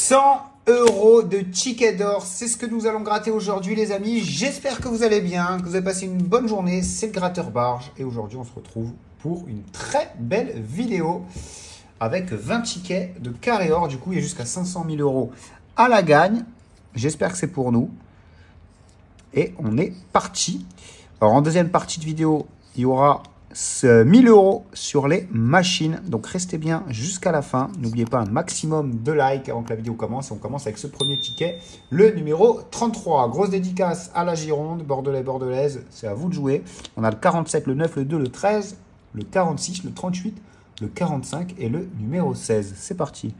100 € de tickets d'or, c'est ce que nous allons gratter aujourd'hui les amis. J'espère que vous allez bien, que vous avez passé une bonne journée. C'est le gratteur barge et aujourd'hui on se retrouve pour une très belle vidéo avec 20 tickets de carré or. Du coup il y a jusqu'à 500 000 € à la gagne. J'espère que c'est pour nous. Et on est parti. Alors en deuxième partie de vidéo, il y aura 1000 € sur les machines. Donc restez bien jusqu'à la fin. N'oubliez pas un maximum de likes avant que la vidéo commence. Et on commence avec ce premier ticket, le numéro 33. Grosse dédicace à la Gironde, Bordelais, Bordelaise. C'est à vous de jouer. On a le 47, le 9, le 2, le 13, le 46, le 38, le 45 et le numéro 16. C'est parti.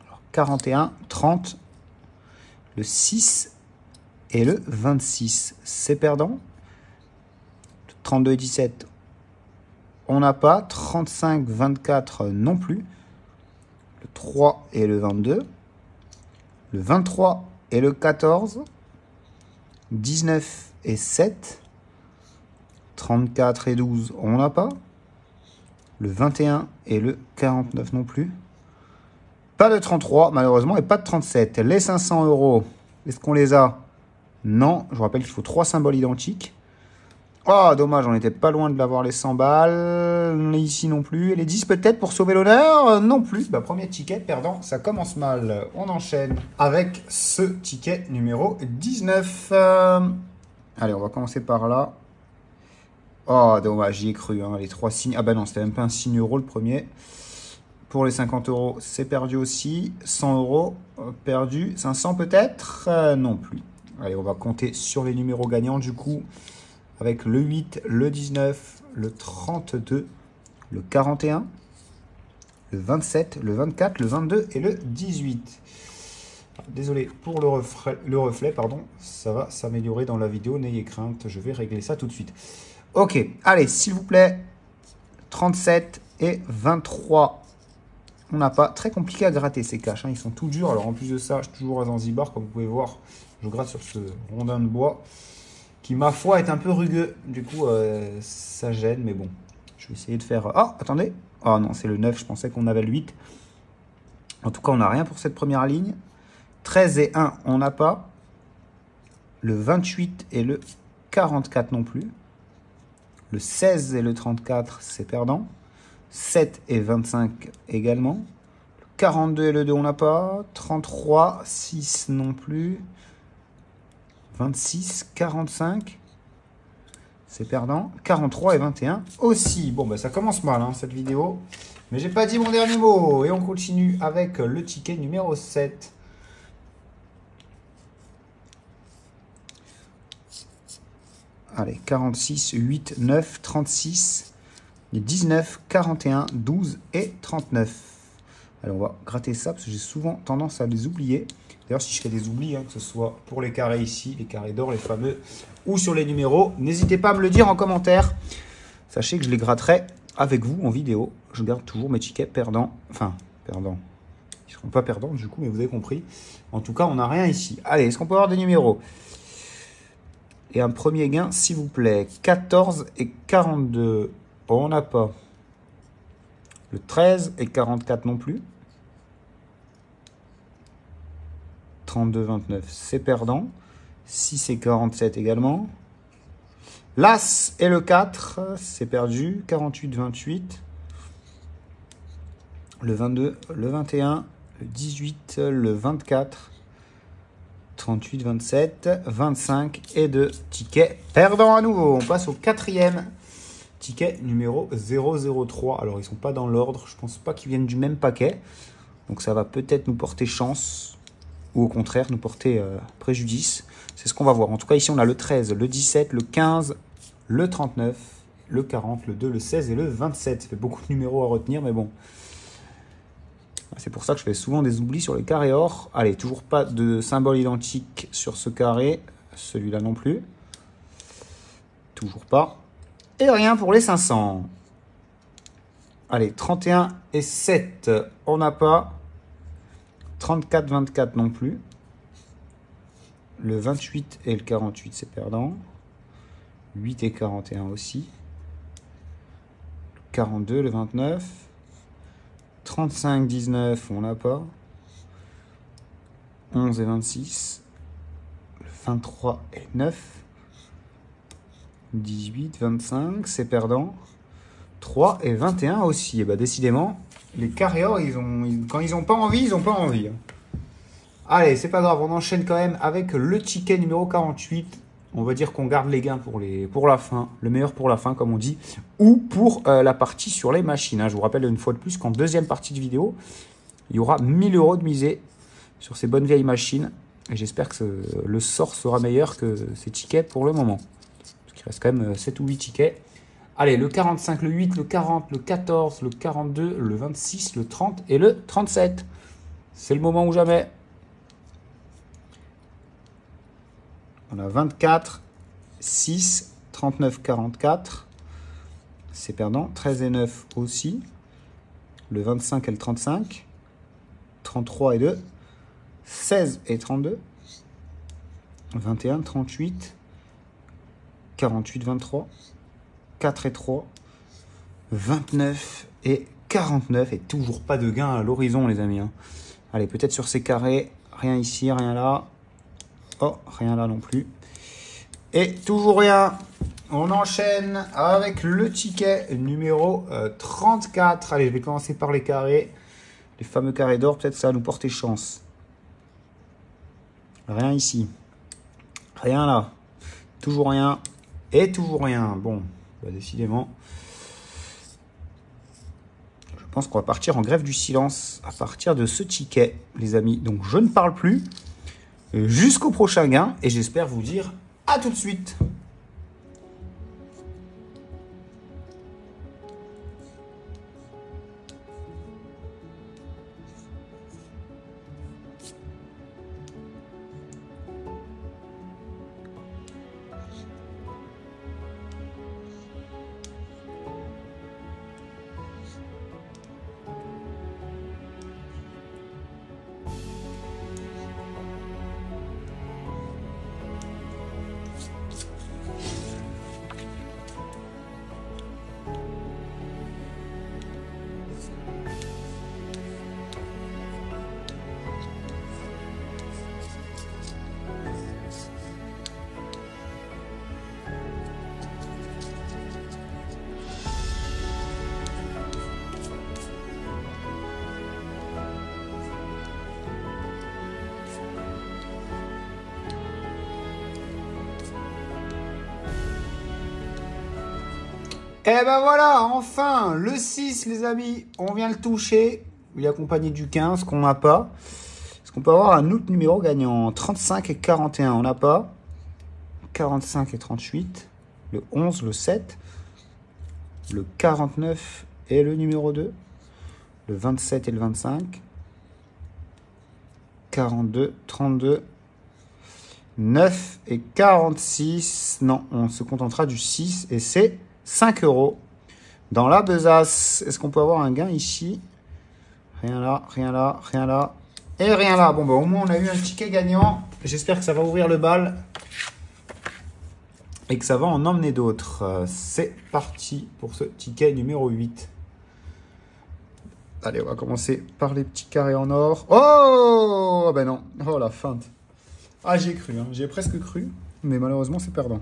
Alors, 41, 30, le 6 et le 26. C'est perdant. 32 et 17, on n'a pas. 35, 24 non plus. Le 3 et le 22. Le 23 et le 14. 19 et 7. 34 et 12, on n'a pas. Le 21 et le 49 non plus. Pas de 33 malheureusement et pas de 37. Les 500 €, est-ce qu'on les a? Non, je vous rappelle qu'il faut 3 symboles identiques. Oh, dommage, on était pas loin de l'avoir les 100 balles. Ici non plus. Et les 10 peut-être pour sauver l'honneur? Non plus. Bah, premier ticket perdant, ça commence mal. On enchaîne avec ce ticket numéro 19. Allez, on va commencer par là. Oh, dommage, j'y ai cru. Hein, les 3 signes. Ah bah non, c'était même pas un signe euro le premier. Pour les 50 €, c'est perdu aussi. 100 € perdu. 500 peut-être? Non plus. Allez, on va compter sur les numéros gagnants du coup. Avec le 8, le 19, le 32, le 41, le 27, le 24, le 22 et le 18. Désolé pour le reflet, pardon. Ça va s'améliorer dans la vidéo, n'ayez crainte, je vais régler ça tout de suite. Ok, allez, s'il vous plaît, 37 et 23. On n'a pas très compliqué à gratter ces caches, hein. Ils sont tout durs. Alors en plus de ça, je suis toujours à Zanzibar, comme vous pouvez voir. Je gratte sur ce rondin de bois qui, ma foi, est un peu rugueux. Du coup, ça gêne, mais bon. Je vais essayer de faire... Ah, attendez. Ah non, c'est le 9, je pensais qu'on avait le 8. En tout cas, on n'a rien pour cette première ligne. 13 et 1, on n'a pas. Le 28 et le 44 non plus. Le 16 et le 34, c'est perdant. 7 et 25 également. Le 42 et le 2, on n'a pas. 33, 6 non plus. 26, 45, c'est perdant. 43 et 21 aussi. Bon, bah, ça commence mal, hein, cette vidéo. Mais j'ai pas dit mon dernier mot. Et on continue avec le ticket numéro 7. Allez, 46, 8, 9, 36, 19, 41, 12 et 39. Allez, on va gratter ça parce que j'ai souvent tendance à les oublier. D'ailleurs, si je fais des oublis, hein, que ce soit pour les carrés ici, les carrés d'or, les fameux, ou sur les numéros, n'hésitez pas à me le dire en commentaire. Sachez que je les gratterai avec vous en vidéo. Je garde toujours mes tickets perdants. Enfin, perdants. Ils ne seront pas perdants du coup, mais vous avez compris. En tout cas, on n'a rien ici. Allez, est-ce qu'on peut avoir des numéros? Et un premier gain, s'il vous plaît. 14 et 42. On n'a pas. Le 13 et 44 non plus. 32, 29, c'est perdant. 6 et 47 également. L'As et le 4, c'est perdu. 48, 28. Le 22, le 21, le 18, le 24. 38, 27, 25 et 2 tickets perdants à nouveau. On passe au quatrième ticket numéro 003. Alors, ils ne sont pas dans l'ordre. Je ne pense pas qu'ils viennent du même paquet. Donc, ça va peut-être nous porter chance. Ou au contraire, nous porter préjudice. C'est ce qu'on va voir. En tout cas, ici, on a le 13, le 17, le 15, le 39, le 40, le 2, le 16 et le 27. Ça fait beaucoup de numéros à retenir, mais bon. C'est pour ça que je fais souvent des oublis sur les carrés or. Allez, toujours pas de symbole identique sur ce carré. Celui-là non plus. Toujours pas. Et rien pour les 500. Allez, 31 et 7. On n'a pas. 34, 24 non plus. Le 28 et le 48, c'est perdant. 8 et 41 aussi. Le 42, le 29. 35, 19, on n'a pas. 11 et 26. 23 et 9. 18, 25, c'est perdant. 3 et 21 aussi. Et bah décidément, les carrières, quand ils n'ont pas envie, ils n'ont pas envie. Allez, c'est pas grave, on enchaîne quand même avec le ticket numéro 48. On va dire qu'on garde les gains pour la fin, le meilleur pour la fin, comme on dit, ou pour la partie sur les machines. Hein. Je vous rappelle une fois de plus qu'en deuxième partie de vidéo, il y aura 1000 € de misée sur ces bonnes vieilles machines. Et j'espère que le sort sera meilleur que ces tickets pour le moment. Parce qu'il reste quand même 7 ou 8 tickets. Allez, le 45, le 8, le 40, le 14, le 42, le 26, le 30 et le 37. C'est le moment ou jamais. On a 24, 6, 39, 44. C'est perdant. 13 et 9 aussi. Le 25 et le 35. 33 et 2. 16 et 32. 21, 38. 48, 23. 4 et 3. 29 et 49. Et toujours pas de gain à l'horizon, les amis. Hein. Allez, peut-être sur ces carrés. Rien ici, rien là. Oh, rien là non plus. Et toujours rien. On enchaîne avec le ticket numéro 34. Allez, je vais commencer par les carrés. Les fameux carrés d'or, peut-être ça va nous porter chance. Rien ici. Rien là. Toujours rien. Et toujours rien. Bon, bah décidément. Je pense qu'on va partir en grève du silence à partir de ce ticket, les amis. Donc, je ne parle plus jusqu'au prochain gain. Et j'espère vous dire à tout de suite. Et ben voilà, enfin, le 6, les amis, on vient le toucher. Il est accompagné du 15 qu'on n'a pas. Est-ce qu'on peut avoir un autre numéro gagnant? 35 et 41, on n'a pas. 45 et 38. Le 11, le 7. Le 49 et le numéro 2. Le 27 et le 25. 42, 32. 9 et 46. Non, on se contentera du 6 et c'est 5 € dans la besace. Est-ce qu'on peut avoir un gain ici? Rien là, rien là, rien là. Et rien là. Bon, bah, au moins, on a eu un ticket gagnant. J'espère que ça va ouvrir le bal. Et que ça va en emmener d'autres. C'est parti pour ce ticket numéro 8. Allez, on va commencer par les petits carrés en or. Oh, ben non. Oh, la feinte. Ah, j'y ai cru. Hein. J'y ai presque cru. Mais malheureusement, c'est perdant.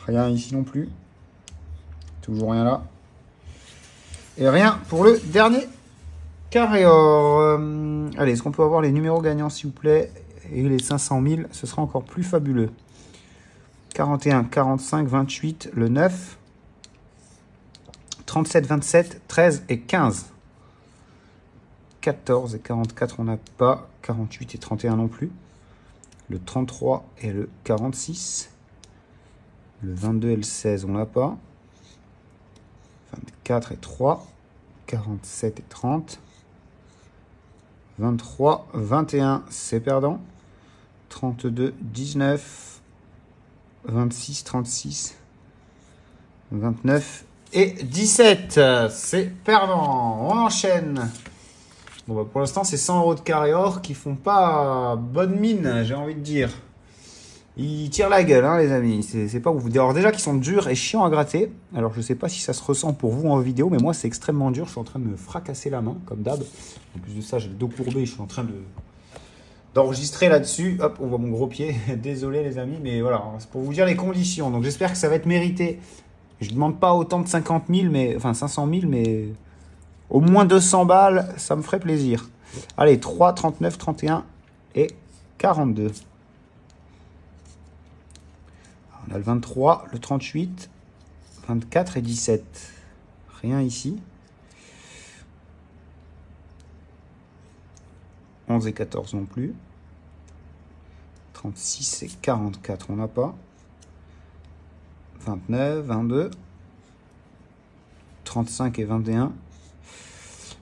Rien ici non plus. Toujours rien là. Et rien pour le dernier carré or. Allez, est-ce qu'on peut avoir les numéros gagnants, s'il vous plaît? Et les 500 000, ce sera encore plus fabuleux. 41, 45, 28, le 9. 37, 27, 13 et 15. 14 et 44, on n'a pas. 48 et 31 non plus. Le 33 et le 46. Le 22 et le 16, on l'a pas. 24 et 3. 47 et 30. 23, 21, c'est perdant. 32, 19. 26, 36. 29 et 17, c'est perdant. On enchaîne. Bon, bah pour l'instant, c'est 100 € de carré or qui font pas bonne mine, j'ai envie de dire. Ils tirent la gueule, hein, les amis. C'est pas ouf. Alors déjà qu'ils sont durs et chiants à gratter. Alors je sais pas si ça se ressent pour vous en vidéo, mais moi c'est extrêmement dur. Je suis en train de me fracasser la main, comme d'hab. En plus de ça, j'ai le dos courbé. Je suis en train d'enregistrer là-dessus. Hop, on voit mon gros pied. Désolé les amis, mais voilà, c'est pour vous dire les conditions. Donc j'espère que ça va être mérité. Je ne demande pas autant de 50 000, mais enfin 500 000, mais au moins 200 balles, ça me ferait plaisir. Allez, 3, 39, 31 et 42. On a le 23, le 38, 24 et 17. Rien ici. 11 et 14 non plus. 36 et 44, on n'a pas. 29, 22. 35 et 21.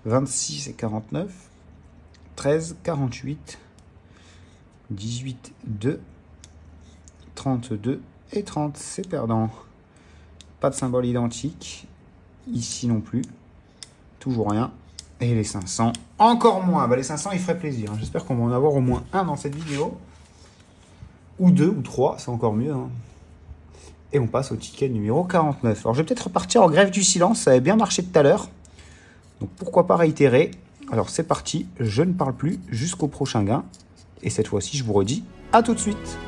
26 et 49. 13, 48. 18, 2. 32 et 30, c'est perdant. Pas de symbole identique. Ici non plus. Toujours rien. Et les 500, encore moins. Bah, les 500, il ferait plaisir. J'espère qu'on va en avoir au moins un dans cette vidéo. Ou deux, ou trois, c'est encore mieux. Hein. Et on passe au ticket numéro 49. Alors, je vais peut-être repartir en grève du silence. Ça avait bien marché tout à l'heure. Donc, pourquoi pas réitérer. Alors, c'est parti. Je ne parle plus jusqu'au prochain gain. Et cette fois-ci, je vous redis à tout de suite.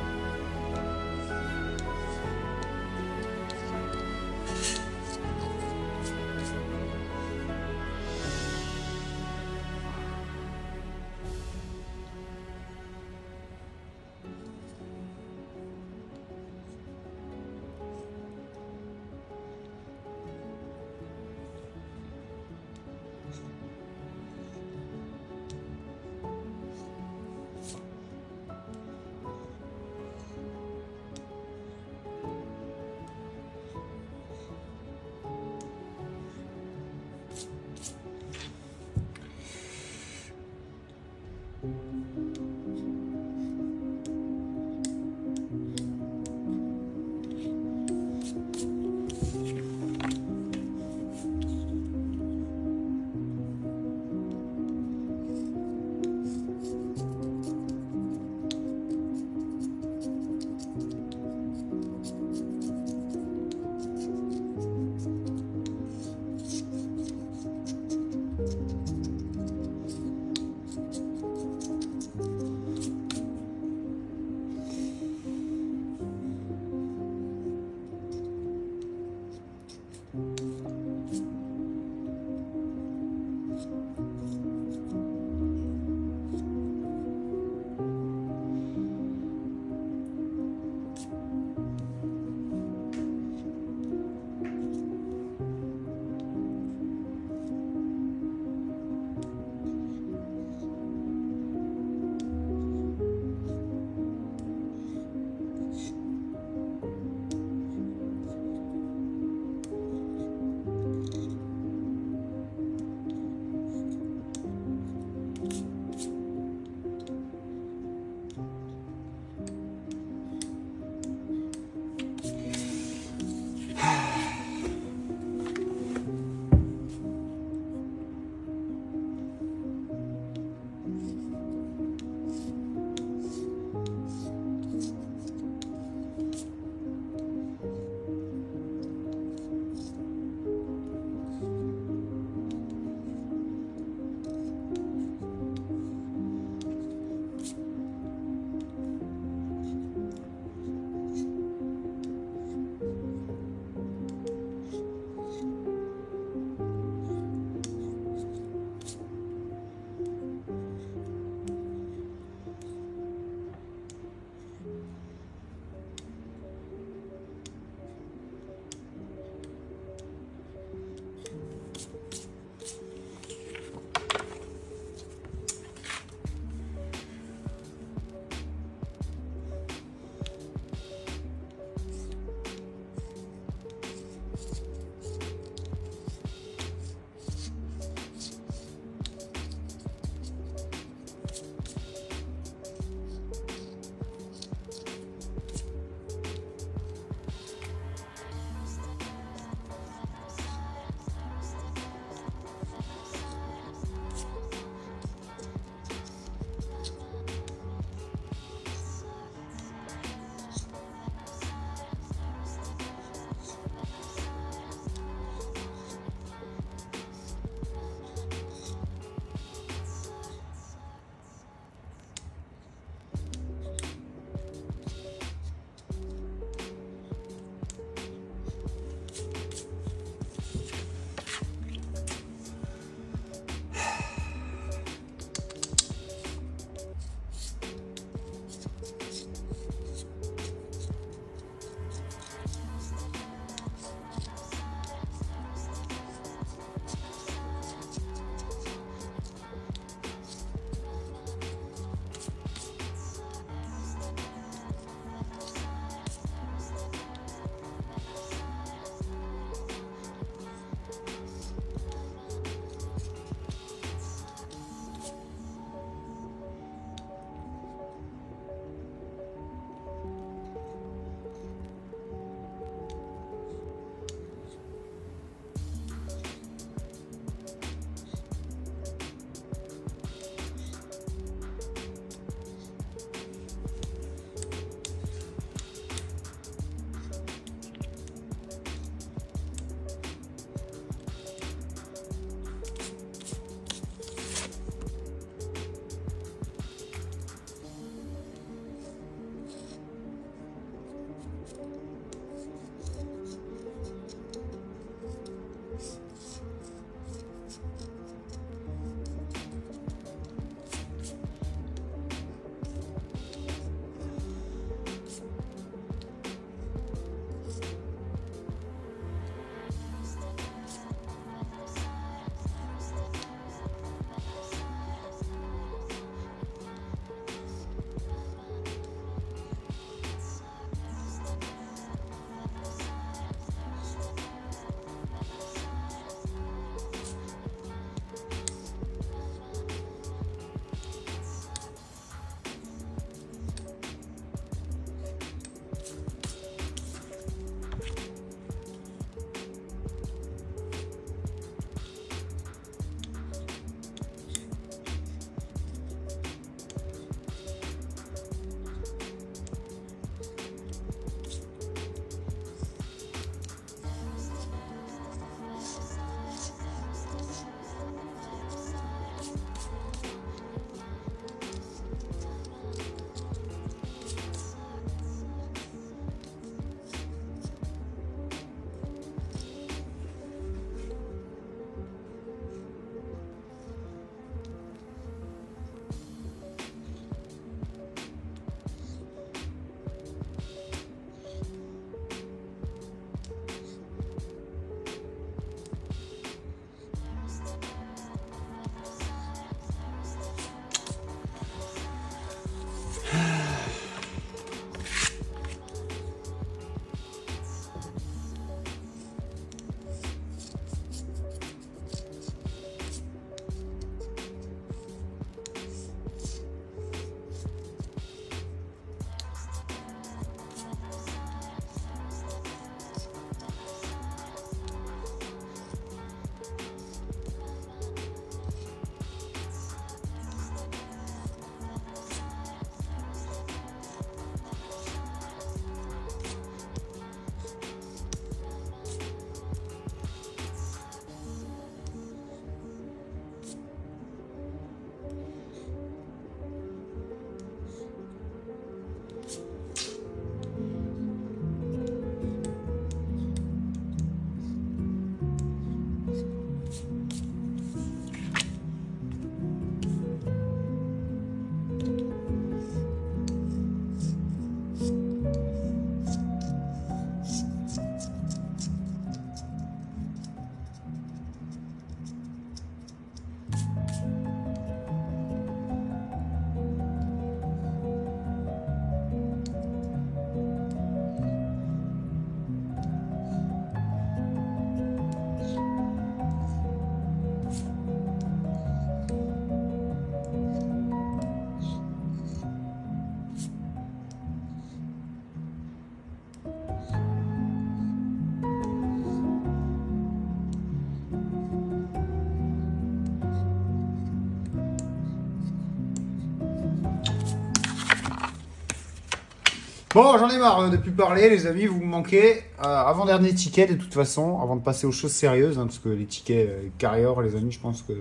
Bon, j'en ai marre de plus parler, les amis, vous me manquez. Avant-dernier ticket, de toute façon, avant de passer aux choses sérieuses, hein, parce que les tickets carrière, les amis, je pense que...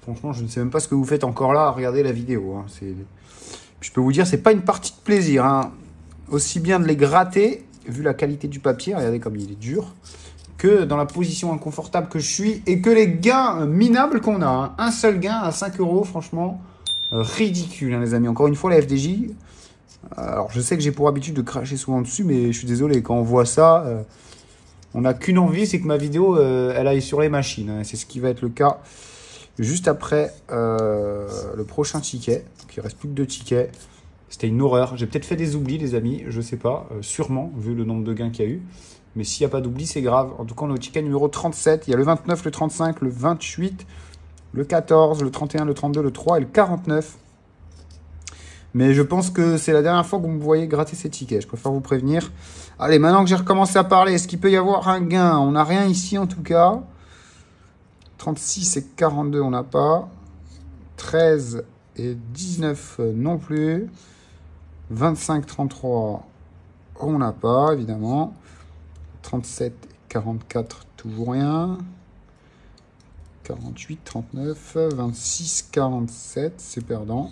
Franchement, je ne sais même pas ce que vous faites encore là à regarder la vidéo. Hein. Je peux vous dire, c'est pas une partie de plaisir. Hein. Aussi bien de les gratter, vu la qualité du papier, regardez comme il est dur, que dans la position inconfortable que je suis, et que les gains minables qu'on a. Hein. Un seul gain à 5 €, franchement, ridicule, hein, les amis. Encore une fois, la FDJ... Alors, je sais que j'ai pour habitude de cracher souvent dessus, mais je suis désolé, quand on voit ça, on n'a qu'une envie, c'est que ma vidéo, elle aille sur les machines. Hein. C'est ce qui va être le cas juste après le prochain ticket. Donc, il reste plus que 2 tickets. C'était une horreur. J'ai peut-être fait des oublis, les amis, je sais pas, sûrement, vu le nombre de gains qu'il y a eu. Mais s'il n'y a pas d'oubli, c'est grave. En tout cas, on est au ticket numéro 37. Il y a le 29, le 35, le 28, le 14, le 31, le 32, le 3 et le 49. Mais je pense que c'est la dernière fois que vous me voyez gratter ces tickets. Je préfère vous prévenir. Allez, maintenant que j'ai recommencé à parler, est-ce qu'il peut y avoir un gain? On n'a rien ici en tout cas. 36 et 42, on n'a pas. 13 et 19 non plus. 25, 33, on n'a pas, évidemment. 37 et 44, toujours rien. 48, 39, 26, 47, c'est perdant.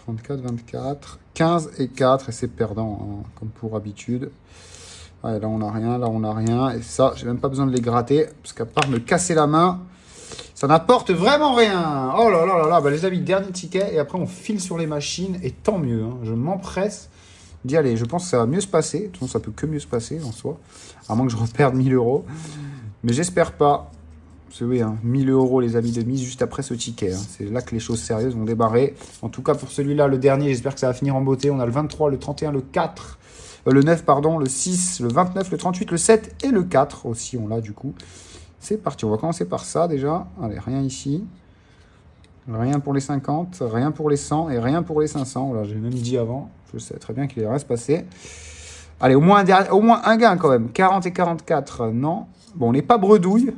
34, 24, 15 et 4, et c'est perdant, hein, comme pour habitude. Ouais, là, on n'a rien, là, on n'a rien. Et ça, j'ai même pas besoin de les gratter, parce qu'à part me casser la main, ça n'apporte vraiment rien. Oh là là là là, bah, les amis, dernier ticket, et après, on file sur les machines, et tant mieux. Hein, je m'empresse d'y aller. Je pense que ça va mieux se passer. De toute façon, ça peut que mieux se passer, en soi. À moins que je reperde 1000 €. Mais j'espère pas. Parce que oui, hein, 1000 € les amis de mise juste après ce ticket. Hein. C'est là que les choses sérieuses vont débarrer. En tout cas, pour celui-là, le dernier, j'espère que ça va finir en beauté. On a le 23, le 31, le 4, le 9, pardon, le 6, le 29, le 38, le 7 et le 4 aussi. On l'a du coup. C'est parti. On va commencer par ça déjà. Allez, rien ici. Rien pour les 50, rien pour les 100 et rien pour les 500. Voilà, j'ai même dit avant. Je sais très bien qu'il allait rien se passer. Allez, au moins un gain quand même. 40 et 44, non. Bon, on n'est pas bredouille.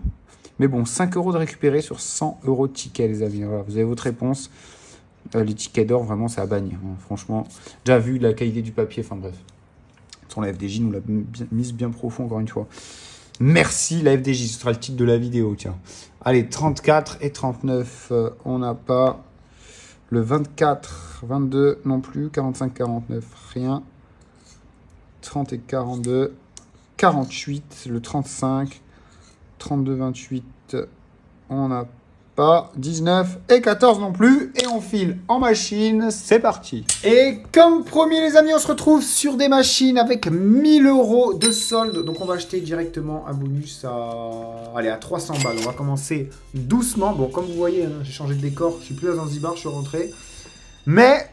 Mais bon, 5 € de récupérer sur 100 € de tickets, les amis. Voilà, vous avez votre réponse. Les tickets d'or, vraiment, c'est à bannir. Hein. Franchement, déjà vu la qualité du papier. Enfin bref. Son la FDJ nous l'a mise bien profond, encore une fois. Merci, la FDJ. Ce sera le titre de la vidéo, tiens. Allez, 34 et 39, on n'a pas. Le 24, 22 non plus. 45, 49, rien. 30 et 42. 48, le 35. 32, 28, on n'a pas. 19 et 14 non plus. Et on file en machine. C'est parti. Et comme promis, les amis, on se retrouve sur des machines avec 1000 € de solde. Donc, on va acheter directement un bonus à 300 balles. On va commencer doucement. Bon, comme vous voyez, hein, j'ai changé de décor. Je suis plus à Zanzibar, je suis rentré. Mais...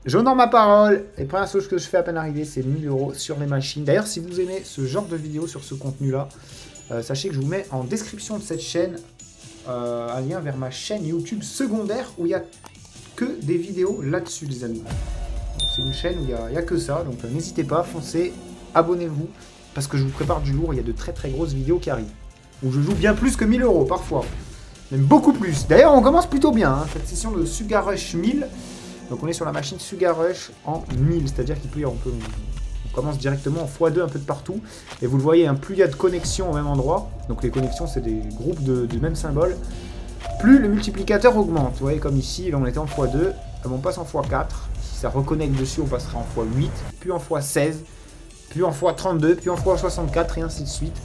j'honore ma parole, et première chose que je fais à peine arriver, c'est 1000 € sur les machines. D'ailleurs, si vous aimez ce genre de vidéo sur ce contenu-là, sachez que je vous mets en description de cette chaîne un lien vers ma chaîne YouTube secondaire où il n'y a que des vidéos là-dessus, les amis. C'est une chaîne où il n'y a que ça, donc n'hésitez pas, foncez, abonnez-vous, parce que je vous prépare du lourd, il y a de très très grosses vidéos qui arrivent. Où je joue bien plus que 1000 € parfois, même beaucoup plus. D'ailleurs, on commence plutôt bien, hein, cette session de Sugar Rush 1000. Donc on est sur la machine Sugar Rush en 1000, c'est-à-dire qu'il peut, on commence directement en x2 un peu de partout. Et vous le voyez, hein, plus il y a de connexions au même endroit, donc les connexions c'est des groupes de même symbole, plus le multiplicateur augmente. Vous voyez comme ici, là on était en x2, on passe en x4, si ça reconnecte dessus on passera en x8, puis en x16, puis en x32, puis en x64 et ainsi de suite.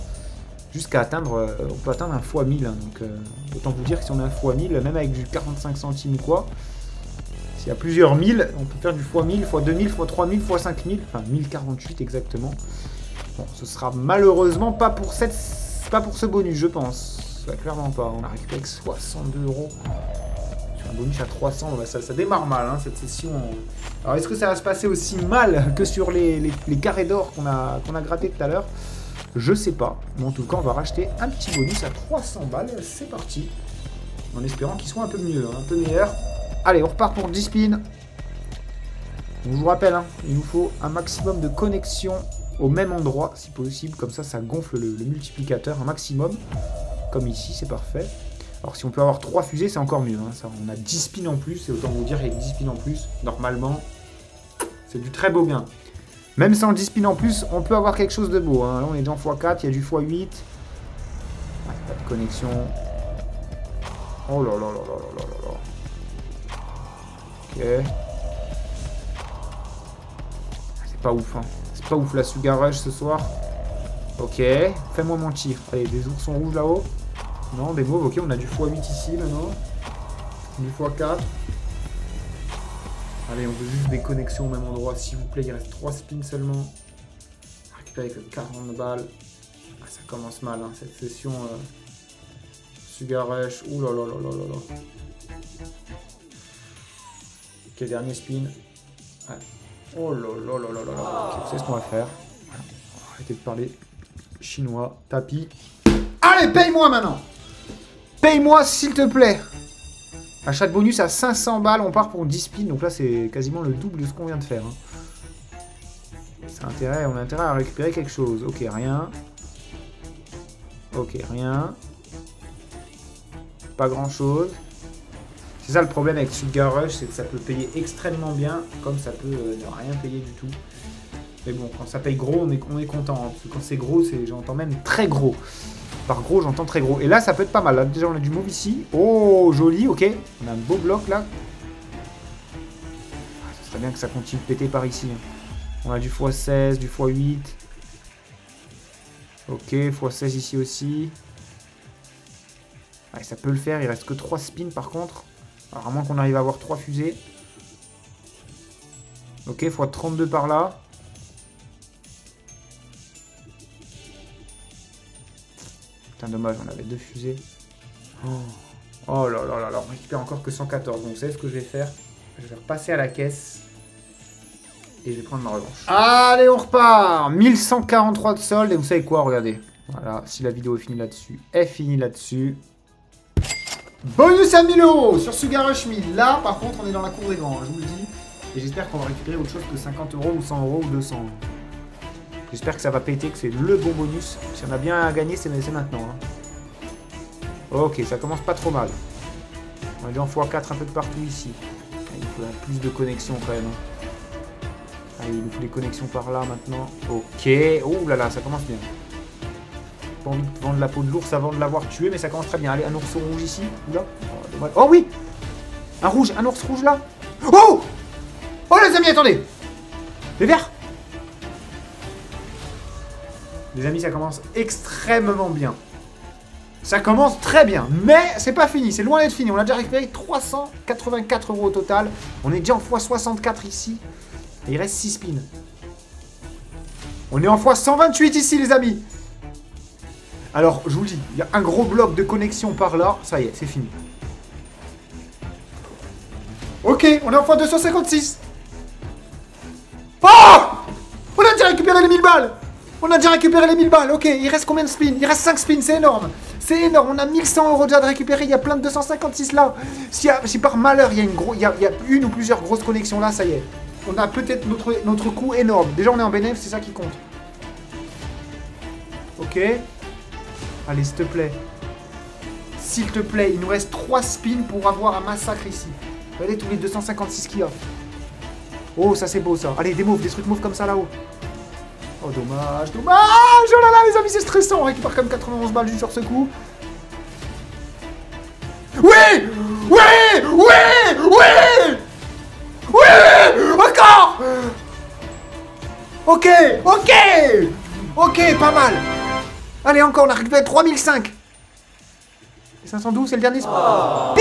Jusqu'à atteindre, on peut atteindre un x1000, hein, donc autant vous dire que si on a un x1000, même avec du 45 centimes ou quoi, s'il y a plusieurs 1000, on peut faire du x1000, x2000, x3000, x5000, enfin 1048 exactement. Bon, ce sera malheureusement pas pour ce bonus, je pense. Ouais, clairement pas. On a récupéré avec 62 € sur un bonus à 300. Ouais, ça démarre mal, hein, cette session. Alors, est-ce que ça va se passer aussi mal que sur les carrés d'or qu'on a gratté tout à l'heure? Je sais pas. Mais en tout cas, on va racheter un petit bonus à 300 balles. C'est parti. En espérant qu'il soit un peu mieux, hein, un peu meilleur. Allez, on repart pour 10 spins. Je vous rappelle, hein, il nous faut un maximum de connexion au même endroit, si possible. Comme ça, ça gonfle le multiplicateur un maximum. Comme ici, c'est parfait. Alors, si on peut avoir 3 fusées, c'est encore mieux. Hein. Ça, on a 10 spins en plus. Et autant vous dire, avec 10 spins en plus, normalement, C'est du très beau gain. Même sans 10 spins en plus, on peut avoir quelque chose de beau. Hein. Là, on est déjà en x4, il y a du x8. Ah, pas de connexion. Oh là là là là là là là. Ok. C'est pas ouf, hein. C'est pas ouf la Sugar Rush ce soir. Ok. Fais-moi mentir. Allez, des oursons rouges là-haut. Non, des mauves. Ok, on a du x8 ici maintenant. Du x4. Allez, on veut juste des connexions au même endroit. S'il vous plaît, il reste 3 spins seulement. On récupère avec 40 balles. Ah, ça commence mal, hein, cette session. Sugar Rush. Ouh là là là là là là. Ok, dernier spin. Ouais. Oh là là là là là là. Okay, c'est ce qu'on va faire. Voilà. On va arrêter de parler chinois. Tapis. Allez, paye-moi maintenant. Paye-moi, s'il te plaît. Achat de bonus à 500 balles, on part pour 10 spins. Donc là, c'est quasiment le double de ce qu'on vient de faire. Hein. On a intérêt à récupérer quelque chose. Ok, rien. Ok, rien. Pas grand-chose. C'est ça le problème avec Sugar Rush, c'est que ça peut payer extrêmement bien, comme ça peut ne rien payer du tout. Mais bon, quand ça paye gros, on est content. Hein, parce que quand c'est gros, j'entends même très gros. Par gros, j'entends très gros. Et là, ça peut être pas mal. Là, déjà, on a du mauve ici. Oh, joli, ok. On a un beau bloc, là. Ah, ce serait bien que ça continue de péter par ici. Hein. On a du x16, du x8. Ok, x16 ici aussi. Ouais, ça peut le faire. Il reste que 3 spins, par contre. Alors, à moins qu'on arrive à avoir 3 fusées. Ok, x32 par là. Dommage, on avait 2 fusées. Oh là là là là, on récupère encore que 114. Donc vous savez ce que je vais faire? Je vais repasser à la caisse. Et je vais prendre ma revanche. Allez, on repart. 1143 de solde. Et vous savez quoi? Regardez. Voilà, si la vidéo est finie là-dessus, elle finit là-dessus. Bonus à 1000 € sur Sugar Rush 1000. Là, par contre, on est dans la cour des grands, je vous le dis. Et j'espère qu'on va récupérer autre chose que 50 € ou 100 € ou 200 €. J'espère que ça va péter, que c'est le bon bonus. Si on a bien à gagner, c'est maintenant. Hein. Ok, ça commence pas trop mal. On est déjà en x4 un peu de partout ici. Il faut plus de connexions quand même. Hein. Allez, il nous faut des connexions par là maintenant. Ok. Oh là là, ça commence bien. Pas envie de vendre la peau de l'ours avant de l'avoir tué, mais ça commence très bien. Allez, un ourson rouge ici. Oula. Oh oui! Un ours rouge là. Oh! Oh les amis, attendez! Les verts! Les amis, ça commence extrêmement bien. Ça commence très bien, mais c'est pas fini, c'est loin d'être fini. On a déjà récupéré 384 € au total. On est déjà en x64 ici. Et il reste 6 spins. On est en x128 ici, les amis. Alors, je vous le dis, il y a un gros bloc de connexion par là. Ça y est, c'est fini. Ok, on est en x256. Oh! On a déjà récupéré les 1000 balles. On a déjà récupéré les 1000 balles, ok, il reste combien de spins? Il reste 5 spins, c'est énorme. C'est énorme, on a 1100 € déjà de récupérer, il y a plein de 256 là. Si par malheur il y a une ou plusieurs grosses connexions là, ça y est. On a peut-être notre coup énorme. Déjà on est en bénéf, c'est ça qui compte. Ok. Allez, s'il te plaît. S'il te plaît, il nous reste 3 spins pour avoir un massacre ici. Regardez tous les 256 qu'il y a. Oh, ça c'est beau ça. Allez, des trucs mauves comme ça là-haut. Oh, dommage, dommage. Oh là là, les amis, c'est stressant. On récupère comme 91 balles juste sur ce coup. Oui! Oui! Oui! Oui! Oui! Encore! Ok! Ok! Ok, pas mal. Allez, encore, on a récupéré 3005. Et 512, c'est le dernier spot. Oh.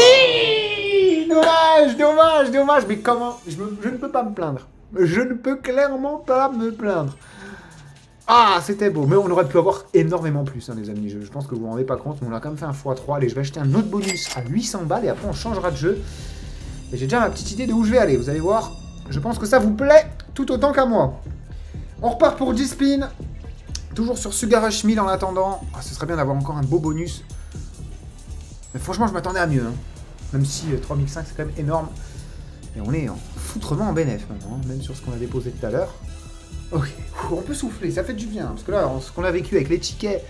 Dommage, dommage, dommage. Mais comment? Je ne peux pas me plaindre. Je ne peux clairement pas me plaindre. Ah, c'était beau. Mais on aurait pu avoir énormément plus, hein, les amis. Je pense que vous vous rendez pas compte. Mais on a quand même fait un x3. Allez, je vais acheter un autre bonus à 800 balles. Et après, on changera de jeu. Et j'ai déjà ma petite idée de où je vais aller. Vous allez voir. Je pense que ça vous plaît tout autant qu'à moi. On repart pour 10 spins. Toujours sur Sugar Rush 1000 en attendant. Ah, ce serait bien d'avoir encore un beau bonus. Mais franchement, je m'attendais à mieux. Hein. Même si 3005, c'est quand même énorme. Et on est foutrement en bénéf maintenant. Hein, même sur ce qu'on a déposé tout à l'heure. Ok, on peut souffler, ça fait du bien. Parce que là, ce qu'on a vécu avec les tickets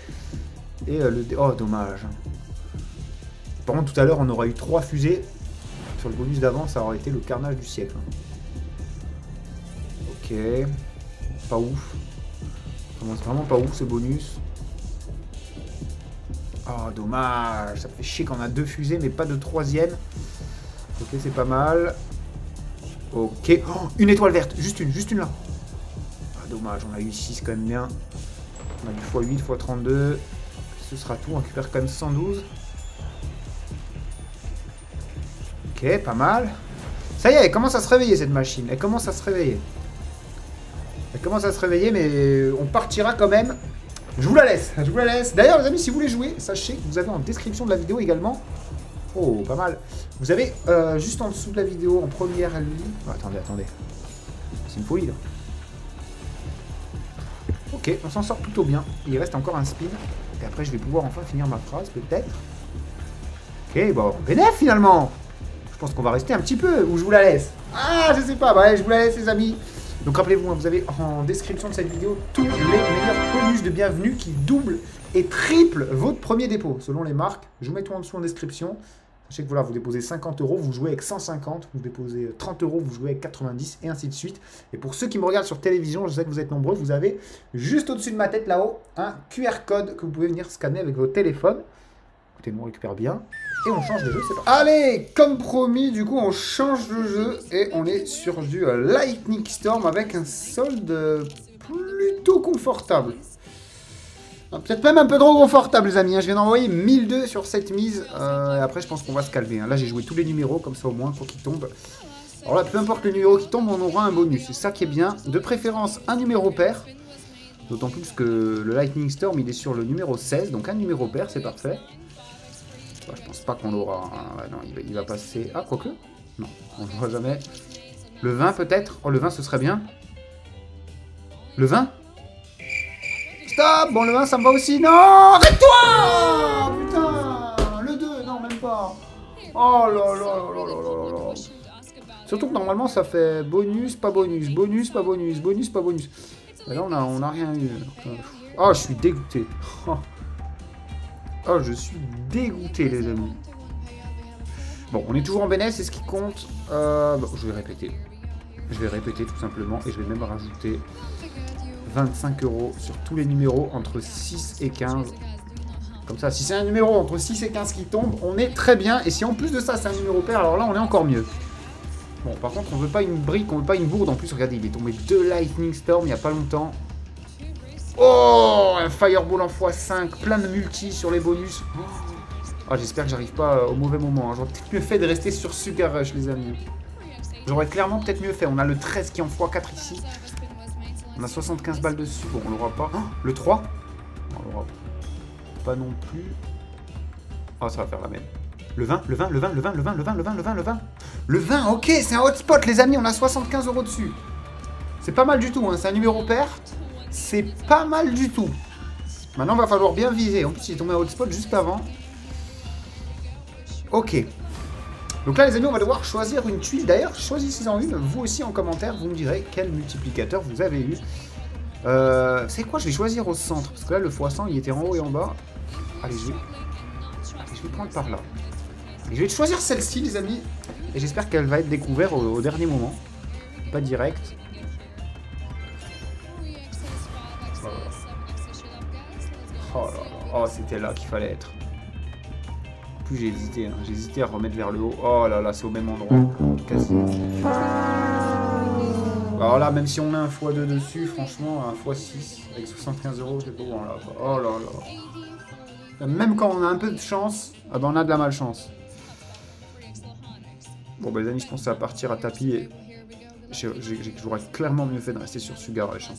et le... Oh, dommage. Par contre, tout à l'heure, on aurait eu 3 fusées. Sur le bonus d'avant, ça aurait été le carnage du siècle. Ok. Pas ouf. C'est vraiment pas ouf ce bonus. Oh, dommage. Ça me fait chier qu'on a 2 fusées, mais pas de 3e. Ok, c'est pas mal. Ok. Oh, une étoile verte. Juste une là. Ah, dommage, on a eu 6 quand même bien. On a du x8, x32. Ce sera tout. On récupère quand même 112. Ok, pas mal. Ça y est, elle commence à se réveiller cette machine. Elle commence à se réveiller. Elle commence à se réveiller, mais on partira quand même. Je vous la laisse. Je vous la laisse. D'ailleurs, les amis, si vous voulez jouer, sachez que vous avez en description de la vidéo également. Oh, pas mal. Vous avez juste en dessous de la vidéo, en première ligne. Oh, attendez. C'est une folie là. Ok, on s'en sort plutôt bien. Il reste encore un spin. Et après, je vais pouvoir enfin finir ma phrase, peut-être. Ok, bon, bénéf finalement. Je pense qu'on va rester un petit peu, ou je vous la laisse. Ah, je sais pas, ouais, je vous la laisse les amis. Donc rappelez-vous, vous avez en description de cette vidéo tous les meilleurs bonus de bienvenue qui doublent et triplent votre premier dépôt, selon les marques. Je vous mets tout en dessous en description. Sachez que voilà, vous déposez 50 €, vous jouez avec 150, vous déposez 30 €, vous jouez avec 90, et ainsi de suite. Et pour ceux qui me regardent sur télévision, je sais que vous êtes nombreux, vous avez juste au-dessus de ma tête là-haut un QR code que vous pouvez venir scanner avec votre téléphone. Écoutez, nous on récupère bien. Et on change de jeu, c'est parti. Allez, comme promis, du coup, on change de jeu et on est sur du Lightning Storm avec un solde plutôt confortable. Peut-être même un peu trop confortable, les amis. Je viens d'envoyer 1002 sur cette mise. Et après, je pense qu'on va se calmer. Là, j'ai joué tous les numéros, comme ça au moins, pour qu'ils tombent. Alors là, peu importe le numéro qui tombe, on aura un bonus. C'est ça qui est bien. De préférence, un numéro pair. D'autant plus que le Lightning Storm, il est sur le numéro 16. Donc un numéro pair, c'est parfait. Je pense pas qu'on l'aura. Ouais, non, il va passer. Ah, quoique. Non, on ne l'aura jamais. Le 20 peut-être. Oh, le 20 ce serait bien. Le 20. Stop. Bon, le 20 ça me va aussi. Non, arrête-toi. Putain. Le 2, non, même pas. Oh là là là là là là. Surtout que normalement ça fait bonus, pas bonus, bonus, pas bonus, bonus, pas bonus. Et là on a rien eu. Oh, je suis dégoûté. Oh, je suis dégoûté, les amis. Bon, on est toujours en bénéfice, c'est ce qui compte. Bon, je vais répéter. Je vais répéter tout simplement. Et je vais même rajouter 25 € sur tous les numéros entre 6 et 15. Comme ça, si c'est un numéro entre 6 et 15 qui tombe, on est très bien. Et si en plus de ça, c'est un numéro pair, alors là, on est encore mieux. Bon, par contre, on veut pas une brique, on veut pas une bourde. En plus, regardez, il est tombé 2 Lightning Storm il n'y a pas longtemps. Oh, un Fireball en x5, plein de multi sur les bonus. Oh, j'espère que j'arrive pas au mauvais moment. J'aurais peut-être mieux fait de rester sur Sugar Rush, les amis. J'aurais clairement peut-être mieux fait. On a le 13 qui est en x4 ici. On a 75 balles dessus. Bon, on l'aura pas. Oh, le 3 on l'aura pas non plus. Oh, ça va faire la même. Le 20, le 20, le 20, le 20, le 20, le 20, le 20, le 20, le 20. Le 20, ok, c'est un hotspot, les amis. On a 75 € dessus. C'est pas mal du tout, hein. C'est un numéro pair. C'est pas mal du tout. Maintenant, il va falloir bien viser. En plus, il est tombé à hotspot juste avant. Ok. Donc là, les amis, on va devoir choisir une tuile. D'ailleurs, choisissez-en une. Vous aussi, en commentaire, vous me direz quel multiplicateur vous avez eu. C'est quoi? Je vais choisir au centre. Parce que là, le x100, il était en haut et en bas. Allez, je vais prendre par là. Et je vais choisir celle-ci, les amis. Et j'espère qu'elle va être découverte au dernier moment. Pas direct. Oh là là, oh c'était là qu'il fallait être. En plus j'ai hésité, hein. J'ai hésité à remettre vers le haut. Oh là là, c'est au même endroit. Quasiment. Alors là, même si on a un x2 dessus, franchement, un x6 avec 75 €, c'est pas bon là. Oh là là. Même quand on a un peu de chance, ah ben on a de la malchance. Bon bah les amis, je pense que ça va partir à tapis et j'aurais clairement mieux fait de rester sur Sugar Rush. Hein.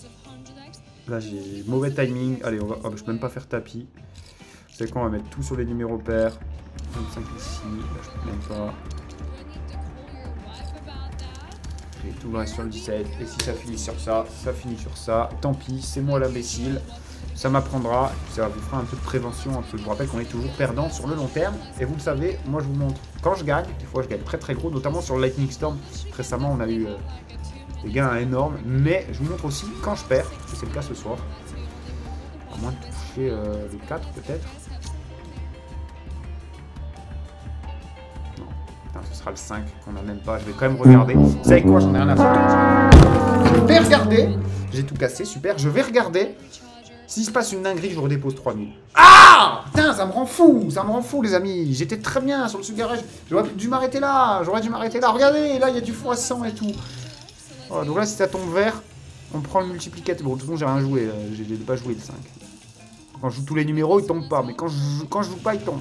Là j'ai mauvais timing. Allez, on va. Oh, je peux même pas faire tapis. C'est quoi, on va mettre tout sur les numéros pairs. 25 ici. Là je peux même pas. Et tout le reste sur le 17. Et si ça finit sur ça, ça finit sur ça. Tant pis, c'est moi l'imbécile. Ça m'apprendra. Ça vous fera un peu de prévention. Parce que je vous rappelle qu'on est toujours perdant sur le long terme. Et vous le savez, moi je vous montre quand je gagne. Des fois je gagne très très gros, notamment sur le Lightning Storm. Récemment on a eu des gains énormes. Mais je vous montre aussi quand je perds. Et c'est le cas ce soir. À moins de toucher les 4 peut-être. Non, putain, sera le 5 qu'on n'a même pas. Je vais quand même regarder. Vous savez quoi, j'en ai rien à foutre. Je vais regarder. J'ai tout cassé, super. Je vais regarder. S'il se passe une dinguerie, je vous redépose 3000. Ah putain, ça me rend fou, les amis. J'étais très bien sur le sugarage. J'aurais dû m'arrêter là, Regardez, là, il y a du x100 et tout. Voilà, donc là, si ça tombe vert, on prend le multiplicateur. Bon, de toute façon, j'ai rien joué, j'ai pas joué le 5. Quand je joue tous les numéros, il tombe pas. Mais quand je joue pas, il tombe.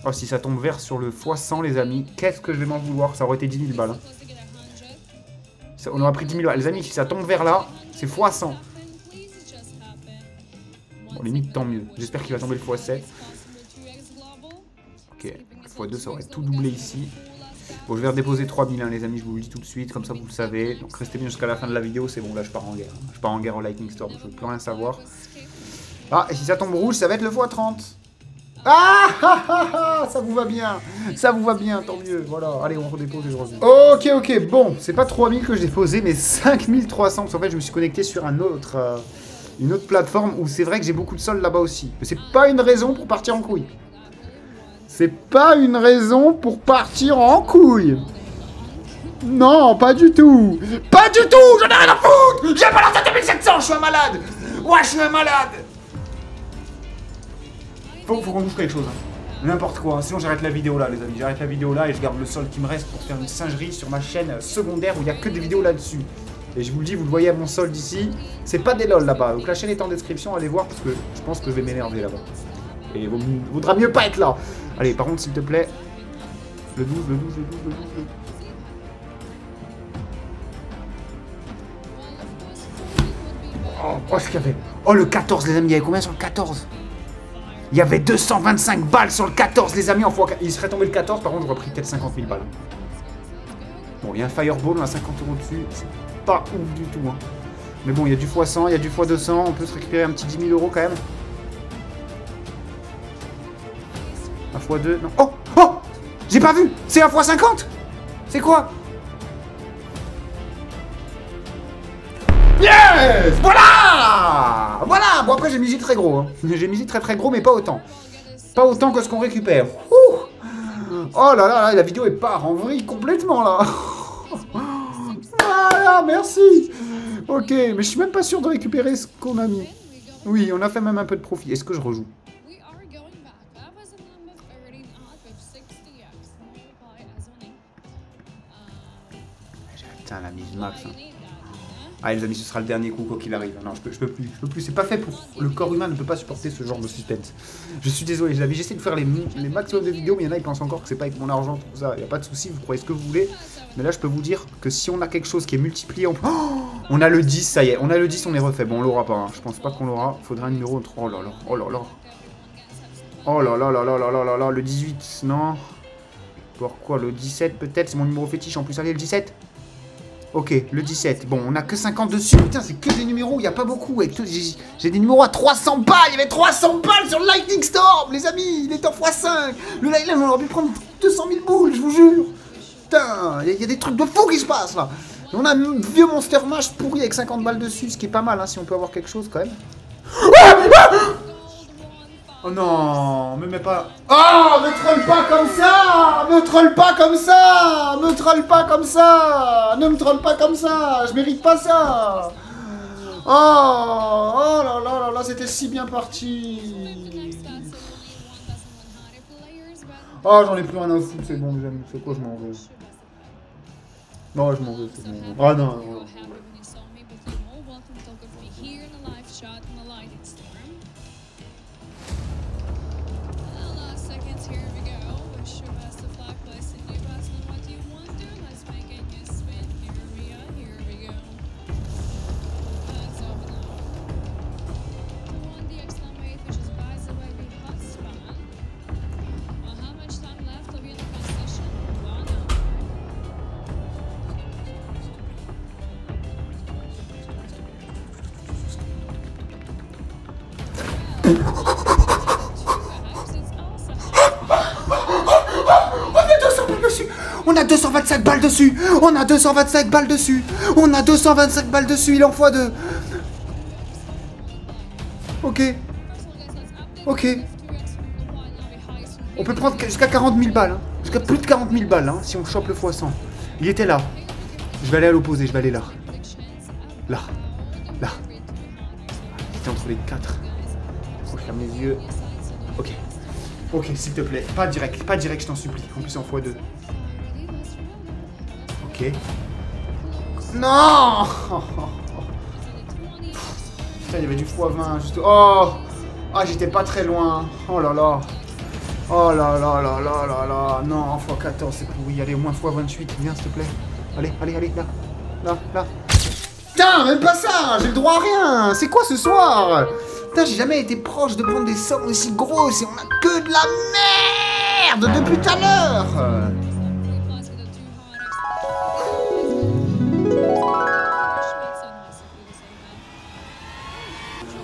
Oh, si ça tombe vert sur le x100, les amis, qu'est-ce que je vais m'en vouloir? Ça aurait été 10 000 balles. Hein. On aurait pris 10 000 balles. Les amis, si ça tombe vert là, c'est x100. Bon, limite, tant mieux. J'espère qu'il va tomber le x7. Ok, le x2, ça aurait tout doublé ici. Bon, je vais redéposer 3000, hein, les amis, je vous le dis tout de suite, comme ça vous le savez. Donc restez bien jusqu'à la fin de la vidéo, c'est bon, là je pars en guerre. Je pars en guerre au Lightning Storm, je veux plus rien savoir. Ah, et si ça tombe rouge, ça va être le x30. Ah, ça vous va bien. Ça vous va bien, tant mieux. Voilà, allez, on redépose et je reviens. Ok, bon, c'est pas 3000 que j'ai déposé, mais 5300. Parce qu'en fait, je me suis connecté sur une autre plateforme où c'est vrai que j'ai beaucoup de soldes là-bas aussi. Mais c'est pas une raison pour partir en couille. C'est pas une raison pour partir en couille. Non, pas du tout. Pas du tout, j'en ai rien à foutre. J'ai pas lancé 2700, je suis un malade. Ouais, je suis un malade. Faut qu'on bouge quelque chose. Hein. N'importe quoi, sinon j'arrête la vidéo là, les amis. J'arrête la vidéo là et je garde le solde qui me reste pour faire une singerie sur ma chaîne secondaire où il n'y a que des vidéos là-dessus. Et je vous le dis, vous le voyez à mon solde ici, c'est pas des lol là-bas. Donc la chaîne est en description, allez voir parce que je pense que je vais m'énerver là-bas. Et il vaudra mieux pas être là. Allez, par contre, s'il te plaît, le 12. Oh, ce qu'il y avait. Oh, le 14, les amis, il y avait combien sur le 14? Il y avait 225 balles sur le 14, les amis, en fois. Il serait tombé le 14, par contre, j'aurais pris peut-être 50 000 balles. Bon, il y a un Fireball, on a 50 € dessus. C'est pas ouf du tout, hein. Mais bon, il y a du x100, il y a du x200. On peut se récupérer un petit 10 000 € quand même. Un x2, non. Oh, j'ai pas vu. C'est un x50. C'est quoi? Yes. Voilà. Bon, après, j'ai misé très gros. Hein. J'ai misé très gros, mais pas autant. Pas autant que ce qu'on récupère. Ouh. Oh là, la vidéo est part en vrille complètement, là. Voilà, merci. Ok, mais je suis même pas sûr de récupérer ce qu'on a mis. Oui, on a fait même un peu de profit. Est-ce que je rejoue? Putain, la mise max. Hein. Allez, les amis, ce sera le dernier coup, quoi qu'il arrive. Non, je peux plus. C'est pas fait pour... Le corps humain ne peut pas supporter ce genre de suspense. Je suis désolé, les amis. J'essaie de faire les maximum de vidéos, mais il y en a, ils pensent encore que c'est pas avec mon argent, tout ça. Il n'y a pas de souci, vous croyez ce que vous voulez. Mais là, je peux vous dire que si on a quelque chose qui est multiplié... on a le 10, ça y est. On a le 10, on est refait. Bon, on l'aura pas. Hein. Je pense pas qu'on l'aura. Faudra un numéro entre... Oh là là. Le 18, non. Pourquoi le 17, peut-être? C'est mon numéro fétiche. En plus, allez, le 17. Ok, le 17. Bon, on a que 50 dessus. Putain, c'est que des numéros, il n'y a pas beaucoup. J'ai des numéros à 300 balles. Il y avait 300 balles sur le Lightning Storm, les amis. Il est en x5. Le Lightning, on aurait pu prendre 200 000 boules, je vous jure. Putain, il y a des trucs de fou qui se passent, là. Et on a un vieux Monster Mash pourri avec 50 balles dessus, ce qui est pas mal, hein, si on peut avoir quelque chose, quand même. Oh non, me mets pas... Oh, me troll pas comme ça. Ne me troll pas comme ça. Je mérite pas ça. Oh là, c'était si bien parti. Oh, j'en ai plus rien à foutre, c'est bon, les amis. C'est quoi, je m'en veux? Non, je m'en veux, c'est bon. Ah non. On a 225 balles dessus. On a 225 balles dessus. On a 225 balles dessus. Il en faut deux. Ok. Ok. On peut prendre jusqu'à 40 000 balles. Hein. Jusqu'à plus de 40 000 balles, hein, si on chope le x100. Il était là. Je vais aller à l'opposé, je vais aller là. Là. Là. Il était entre les 4. Je ferme les yeux. Ok. Ok, s'il te plaît. Pas direct, je t'en supplie. En plus, en x2. Ok. Non. Putain, il y avait du x20 juste... Oh. Ah, j'étais pas très loin. Oh là là. Oh là là là là là là. Non, x14, c'est pourri. Allez, au moins x28. Viens, s'il te plaît. Allez, allez, allez, là. Là, là. Putain, même pas ça. J'ai le droit à rien. C'est quoi ce soir? Putain, j'ai jamais été proche de prendre des sommes aussi grosses et on a que de la merde depuis tout à l'heure.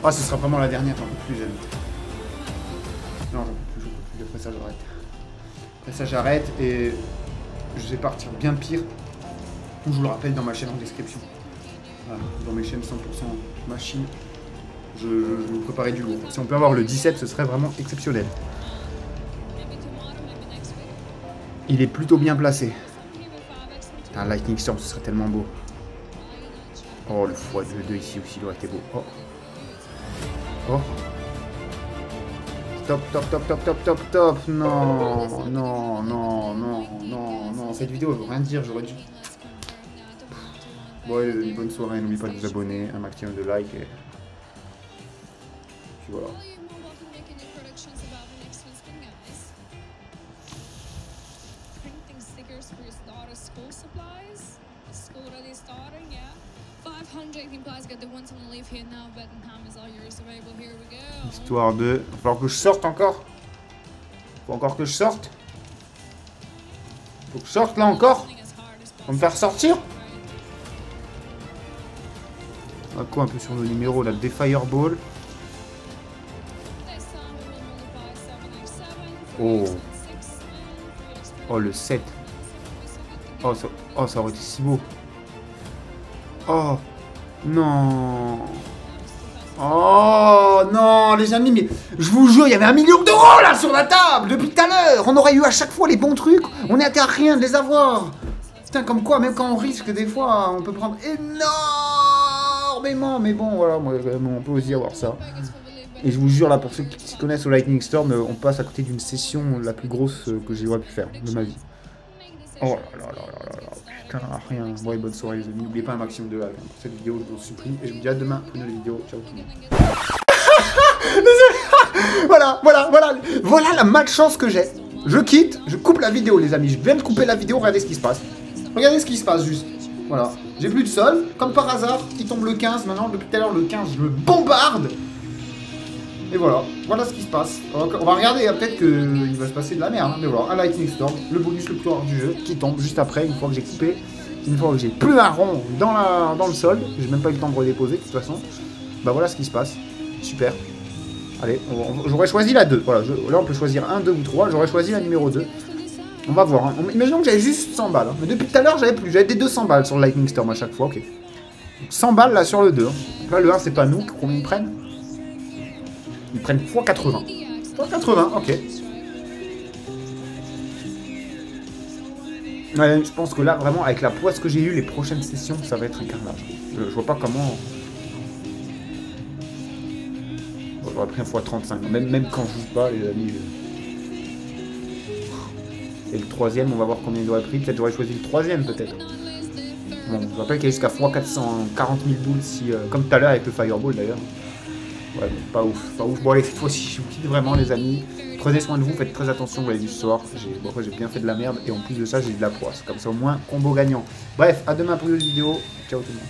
Ah, ce sera vraiment la dernière, j'en peux plus, j'aime. Non, j'en peux plus, après ça j'arrête. Après ça j'arrête et je vais partir bien pire. Je vous le rappelle dans ma chaîne en description. Voilà, dans mes chaînes 100% machine, je vous préparais du lourd. Si on peut avoir le 17, ce serait vraiment exceptionnel. Il est plutôt bien placé. Un Lightning Storm, ce serait tellement beau. Oh, le x2 ici aussi, il aurait été beau. Oh. Oh. Top, top, top, top, top, top, top. Non, non, non, non, non, non. Cette vidéo veut rien dire, j'aurais dû... Bon, une bonne soirée, n'oubliez pas de vous abonner, un maximum de likes et... Puis voilà. Histoire de... Il va falloir que je sorte encore. Faut encore que je sorte. Faut que je sorte là encore. Faut me faire sortir. On va quoi un peu sur nos numéros là, des Fireball. Oh. Oh le 7. Oh ça aurait été si beau. Oh non. Oh non les amis, mais je vous jure, il y avait 1 million d'euros là sur la table depuis tout à l'heure. On aurait eu à chaque fois les bons trucs. On était à rien de les avoir. Putain, comme quoi, même quand on risque, des fois, on peut prendre énormément. Mais bon, voilà, moi, on peut aussi avoir ça. Et je vous jure, là, pour ceux qui s'y connaissent au Lightning Storm, on passe à côté d'une session la plus grosse que j'aurais pu faire de ma vie. Oh là là là là là là. Putain, rien. Bon, et bonne soirée, les amis. N'oubliez pas un maximum de likes pour cette vidéo, je vous en supplie. Et je vous dis à demain pour une nouvelle vidéo. Ciao tout le monde. Voilà la malchance que j'ai. Je quitte, je coupe la vidéo, les amis. Je viens de couper la vidéo, regardez ce qui se passe. Regardez ce qui se passe, juste. Voilà. J'ai plus de sol. Comme par hasard, il tombe le 15. Maintenant, depuis tout à l'heure, le 15, je le bombarde. Et voilà. Voilà ce qui se passe. On va regarder. Peut-être qu'il va se passer de la merde. Mais voilà. Un Lightning Storm. Le bonus le plus rare du jeu. Qui tombe juste après, une fois que j'ai coupé. Une fois que j'ai plus un rond dans le sol. J'ai même pas eu le temps de redéposer, de toute façon. Bah voilà ce qui se passe. Super. Allez, j'aurais choisi la 2. Voilà, là on peut choisir 1, 2 ou 3. J'aurais choisi la numéro 2. On va voir. Hein. Imaginons que j'avais juste 100 balles. Hein. Mais depuis tout à l'heure, j'avais plus. J'avais des 200 balles sur le Lightning Storm à chaque fois. Ok. Donc, 100 balles là sur le 2. Hein. Là, le 1, c'est pas nous. Combien ils prennent? Ils prennent x80. x80, ok. Ouais, je pense que là, vraiment, avec la poisse que j'ai eue, les prochaines sessions, ça va être un carnage. Je vois pas comment... J'aurais pris un x35. Même quand je joue pas, les amis... Et le troisième, on va voir combien il aurait pris. Peut-être j'aurais choisi le troisième, peut-être. Bon, je vous rappelle qu'il y a jusqu'à x440 000 boules, si, comme tout à l'heure avec le Fireball, d'ailleurs. Ouais, bon, pas ouf, pas ouf. Bon, allez, cette fois-ci, je vous quitte vraiment, les amis. Prenez soin de vous, faites très attention, vous l'avez vu ce soir. J'ai bien fait de la merde, et en plus de ça, j'ai de la poisse. Comme ça, au moins, combo gagnant. Bref, à demain pour une vidéo. Ciao tout le monde.